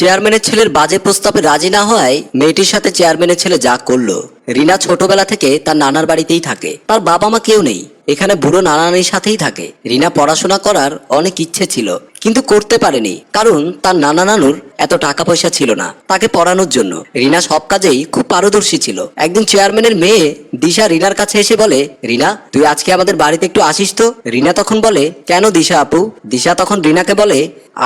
চেয়ারম্যানের ছেলের বাজে প্রস্তাবে রাজি না হওয়ায় মেয়েটির সাথে চেয়ারম্যানের ছেলে যা করলো। রিনা ছোটবেলা থেকে তার নানার বাড়িতেই থাকে, তার বাবা মা কেউ নেই, এখানে বুড়ো নানা নানির সাথেই থাকে। রিনা পড়াশোনা করার অনেক ইচ্ছে ছিল, কিন্তু করতে পারেনি, কারণ তার নানা নানুর এত টাকা পয়সা ছিল না তাকে পড়ানোর জন্য। রিনা সব কাজেই খুব পারদর্শী ছিল। একদিন চেয়ারম্যানের মেয়ে দিশা রিনার কাছে এসে বলে, রিনা তুই আজকে আমাদের বাড়িতে একটু আসিস তো। রিনা তখন বলে, কেন দিশা আপু? দিশা তখন রিনাকে বলে,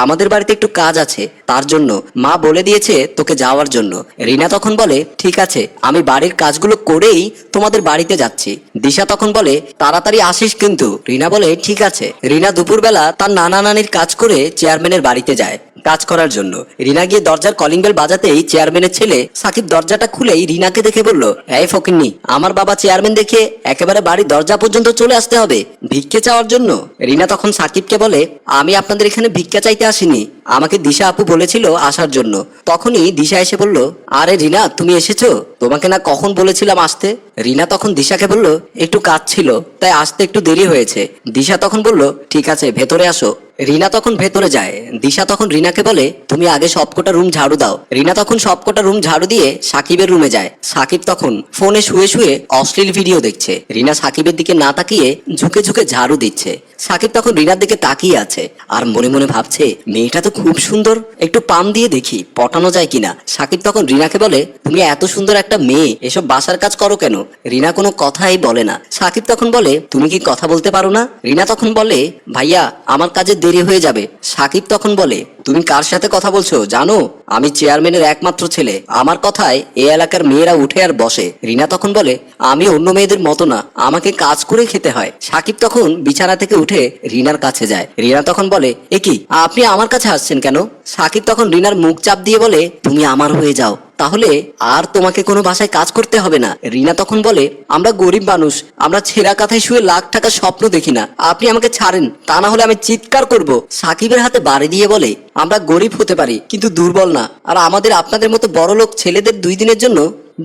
আমাদের বাড়িতে একটু কাজ আছে, তার জন্য মা বলে দিয়েছে তোকে যাওয়ার জন্য। রিনা তখন বলে, ঠিক আছে, আমি বাড়ির কাজগুলো করেই তোমাদের বাড়িতে যাচ্ছি। দিশা তখন বলে, তাড়াতাড়ি আসিস কিন্তু। রিনা বলে, ঠিক আছে। রিনা দুপুরবেলা তার নানা নানির কাজ করে চেয়ারম্যানের বাড়িতে যায় কাজ করার জন্য। রিনা গিয়ে দরজার কলিং বেল বাজাতেই চেয়ারম্যানের ছেলে সাকিব দরজাটা খুলেই রিনাকে দেখে বলল, এই ফকিন্নি, আমার বাবা চেয়ারম্যান দেখে একেবারে বাড়ির দরজা পর্যন্ত চলে আসতে হবে ভিক্ষে চাওয়ার জন্য? রিনা তখন সাকিবকে বলে, আমি আপনাদের এখানে ভিক্ষা চাইতে আসিনি, আমাকে দিশা আপু বলেছিল আসার জন্য। তখনই দিশা এসে বলল, আরে রিনা তুমি এসেছো, তোমাকে না কখন বলেছিলাম আসতে? রিনা তখন দিশাকে বলল, একটু কাজ ছিল তাই আসতে একটু দেরি হয়েছে। দিশা তখন বলল, ঠিক আছে ভেতরে আসো। রিনা তখন ভেতরে যায়। দিশা তখন রিনাকে বলে, তুমি আগে সবকটা রুম ঝাড়ু দাও। রিনা তখন সবকটা রুম ঝাড়ু দিয়ে সাকিবের রুমে যায়। সাকিব তখন ফোনে শুয়ে শুয়ে অশ্লীল ভিডিও দেখছে। রিনা সাকিবের দিকে না তাকিয়ে ঝুঁকে ঝুঁকে ঝাড়ু দিচ্ছে। সাকিব তখন রিনার দিকে তাকিয়ে আছে আর মনে মনে ভাবছে, মেয়েটা তো খুব সুন্দর, একটু পাম দিয়ে দেখি পটানো যায় কিনা। সাকিব তখন রিনাকে বলে, তুমি এত সুন্দর একটা মেয়ে এসব বাসার কাজ করো কেন? রিনা কোনো কথাই বলে না। সাকিব তখন বলে, তুমি কি কথা বলতে পারো না? রিনা তখন বলে, ভাইয়া আমার কাজে দেরি হয়ে যাবে। সাকিব তখন বলে, তুমি কার সাথে কথা বলছো জানো? আমি চেয়ারম্যানের একমাত্র ছেলে, আমার কথায় এই এলাকার মেয়েরা উঠে আর বসে। রিনা তখন বলে, আমি অন্য মেয়েদের মতো না, আমাকে কাজ করে খেতে হয়। সাকিব তখন বিছানা থেকে উঠে রিনার কাছে যায়। রিনা তখন বলে, এ কি, আপনি আমার কাছে আসছেন কেন? সাকিব তখন রিনার মুখ চাপ দিয়ে বলে, তুমি আমার হয়ে যাও, তাহলে আর তোমাকে কোনো বাসায় কাজ করতে হবে না। রিনা তখন বলে, আমরা গরিব মানুষ, আমরা ছেঁড়া কাঁথায় শুয়ে লাখ টাকার স্বপ্ন দেখি না, আপনি আমাকে ছাড়েন, তা না হলে আমি চিৎকার করব। সাকিবের হাতে বাড়ি দিয়ে বলে, আমরা গরিব হতে পারি কিন্তু দুর্বল না, আর আমাদের আপনাদের মতো বড়লোক ছেলেদের 2 দিনের জন্য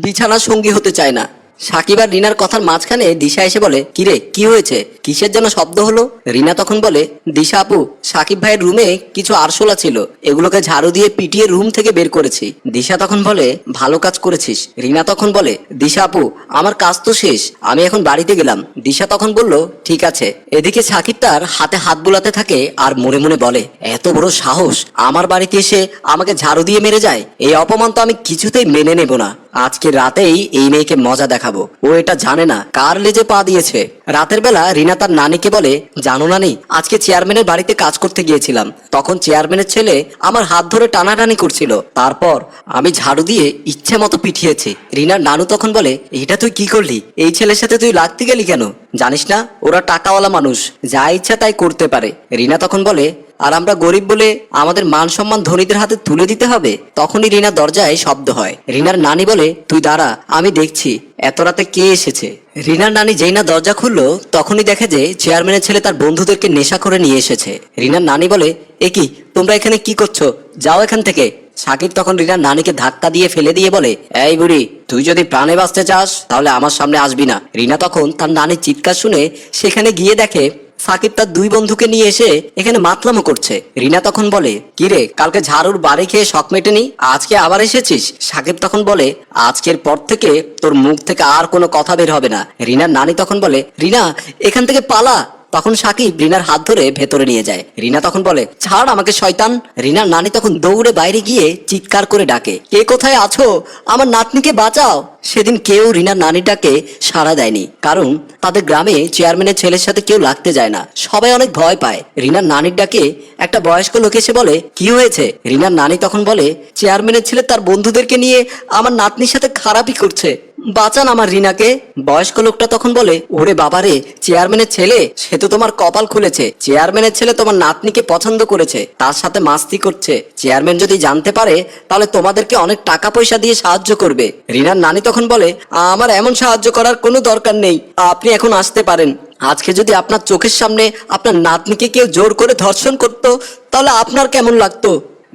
বিছানা সঙ্গী হতে চায় না। সাকিব আর রিনার কথার মাঝখানে দিশা এসে বলে, কিরে কি হয়েছে, কিসের যেন শব্দ হলো? রিনা তখন বলে, দিশা আপু, সাকিব ভাইয়ের রুমে কিছু আরশোলা ছিল, এগুলোকে ঝাড়ু দিয়ে পিটিয়ে রুম থেকে বের করেছি। দিশা তখন বলে, ভালো কাজ করেছিস। রিনা তখন বলে, দিশা আপু আমার কাজ তো শেষ, আমি এখন বাড়িতে গেলাম। দিশা তখন বলল, ঠিক আছে। এদিকে সাকিব তার হাতে হাত বুলাতে থাকে আর মনে মনে বলে, এত বড় সাহস, আমার বাড়িতে এসে আমাকে ঝাড়ু দিয়ে মেরে যায়, এই অপমান তো আমি কিছুতেই মেনে নেব না। আজকে রাতেই এই মেয়েকে মজা দেখাবো, ও এটা জানে না কার লেজে পা দিয়েছে। রাতের বেলা রিনা তার নানিকে বলে, জানো নানি, আজকে চেয়ারম্যানের বাড়িতে কাজ করতে গিয়েছিলাম, তখন চেয়ারম্যানের ছেলে আমার হাত ধরে টানাটানি করছিল, তারপর আমি ঝাড়ু দিয়ে ইচ্ছে মতো পিঠিয়েছি। রিনার নানু তখন বলে, এটা তুই কি করলি? এই ছেলের সাথে তুই লাগতে গেলি কেন? জানিস না ওরা টাকাওয়ালা মানুষ, যা ইচ্ছা তাই করতে পারে। রিনা তখন বলে, আর আমরা গরিব বলে আমাদের মান সম্মান ধনীদের হাতে তুলে দিতে হবে? তখনই রিনার দরজায় শব্দ হয়। রিনার নানি বলে, তুই দাঁড়া, আমি দেখছি এত রাতে কে এসেছে। রিনার নানি যেই না দরজা খুললো তখনই দেখে যে চেয়ারম্যানের ছেলে তার বন্ধুদেরকে নেশা করে নিয়ে এসেছে। রিনার নানি বলে, এ কি, তোমরা এখানে কি করছো, যাও এখান থেকে। সাকিব তখন রিনার নানিকে ধাক্কা দিয়ে ফেলে দিয়ে বলে, এই বুড়ি, তুই যদি প্রাণে বাঁচতে চাস তাহলে আমার সামনে আসবি না। রিনা তখন তার নানির চিৎকার শুনে সেখানে গিয়ে দেখে সাকিব তার 2 বন্ধুকে নিয়ে এসে এখানে মাতলামো করছে। রিনা তখন বলে, কিরে, কালকে ঝাড়ুর বাড়ি খেয়ে শখ মেটেনি, আজকে আবার এসেছিস? সাকিব তখন বলে, আজকের পর থেকে তোর মুখ থেকে আর কোনো কথা বের হবে না। রিনার নানি তখন বলে, রিনা এখান থেকে পালা। তখন সাকিব রিনার হাত ধরে ভেতরে নিয়ে যায়। রিনা তখন বলে, ছাড় আমাকে শয়তান। রিনার নানি তখন দৌড়ে বাইরে গিয়ে চিৎকার করে ডাকে, কে কোথায় আছো, আমার নাতনিকে বাঁচাও। সেদিন কেউ রিনার নানিটাকে সাড়া দেয়নি, কারণ তাদের গ্রামে চেয়ারম্যানের ছেলের সাথে কেউ লাগতে যায় না, সবাই অনেক ভয় পায়। রিনার নানির ডাকে একটা বয়স্ক লোক এসে বলে, কি হয়েছে? রিনার নানি তখন বলে, চেয়ারম্যানের ছেলে তার বন্ধুদেরকে নিয়ে আমার নাতনির সাথে খারাপই করছে, বাঁচান আমার রিনাকে। বয়স্ক লোকটা তখন বলে, ওরে বাবারে, চেয়ারম্যানের ছেলে, সে তো তোমার কপাল খুলেছে, চেয়ারম্যানের ছেলে তোমার নাতনিকে পছন্দ করেছে, তার সাথে মাস্তি করছে, চেয়ারম্যান যদি জানতে পারে তাহলে তোমাদেরকে অনেক টাকা পয়সা দিয়ে সাহায্য করবে। রিনার নানি তখন বলে, আমার এমন সাহায্য করার কোনো দরকার নেই, আপনি এখন আসতে পারেন। আজকে যদি আপনার চোখের সামনে আপনার নাতনিকে কেউ জোর করে ধর্ষণ করতো তাহলে আপনার কেমন লাগতো?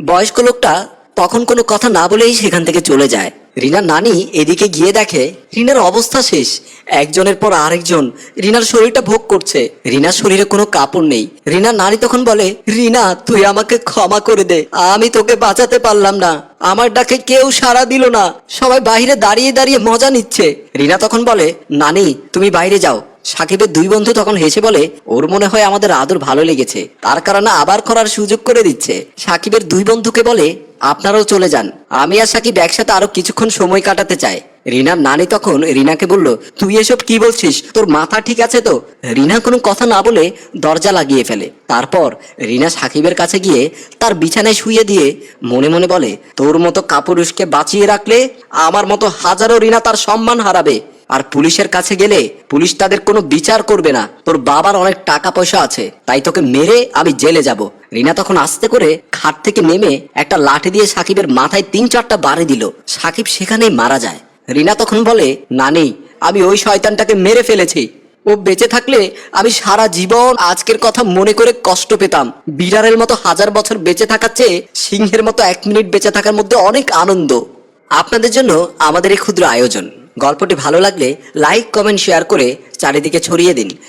বয়স্ক লোকটা তখন কোনো কথা না বলেই সেখান থেকে চলে যায়। রিনার নানি এদিকে গিয়ে দেখে রিনার অবস্থা শেষ। একজনের পর আরেকজন রিনার শরীরটা ভোগ করছে। রিনার শরীরে কোনো কাপড় নেই। রিনার নানি তখন বলে, রিনা তুই আমাকে ক্ষমা করে দে, আমি তোকে বাঁচাতে পারলাম না। আমার ডাকে কেউ সাড়া দিল না, সবাই বাইরে দাঁড়িয়ে দাঁড়িয়ে মজা নিচ্ছে। রিনা তখন বলে, নানি তুমি বাইরে যাও। সাকিবের দুই বন্ধু তখন হেসে বলে, ওর মনে হয় আমাদের আদর ভালো লেগেছে, তার কারণে আবার করার সুযোগ করে দিচ্ছে। সাকিবের দুই বন্ধুকে বলে, আপনারাও চলে যান, আমি আর সাকিব একসাথে আরো কিছুক্ষণ সময় কাটাতে চাই। রিনার নানি তখন রিনাকে বলল, তুই এসব কি বলছিস, তোর মাথা ঠিক আছে তো? রিনা কোনো কথা না বলে দরজা লাগিয়ে ফেলে। তারপর রিনা সাকিবের কাছে গিয়ে তার বিছানায় শুয়ে দিয়ে মনে মনে বলে, তোর মতো কাপুরুষকে বাঁচিয়ে রাখলে আমার মতো হাজারো রিনা তার সম্মান হারাবে। আর পুলিশের কাছে গেলে পুলিশ তাদের কোনো বিচার করবে না। তোর বাবার অনেক টাকা পয়সা আছে, তাই তোকে মেরে আমি জেলে যাব। রিনা তখন আস্তে করে খাট থেকে নেমে একটা লাঠি দিয়ে সাকিবের মাথায় 3-4টা বাড়ি দিল। সাকিব সেখানেই মারা যায়। রিনা তখন বলে, নানি আমি ওই শয়তানটাকে মেরে ফেলেছি, ও বেঁচে থাকলে আমি সারা জীবন আজকের কথা মনে করে কষ্ট পেতাম। বিড়ালের মতো 1000 বছর বেঁচে থাকার চেয়ে সিংহের মতো 1 মিনিট বেঁচে থাকার মধ্যে অনেক আনন্দ। আপনাদের জন্য আমাদের এই ক্ষুদ্র আয়োজন। গল্পটি ভালো লাগলে লাইক, কমেন্ট, শেয়ার করে চারিদিকে ছড়িয়ে দিন।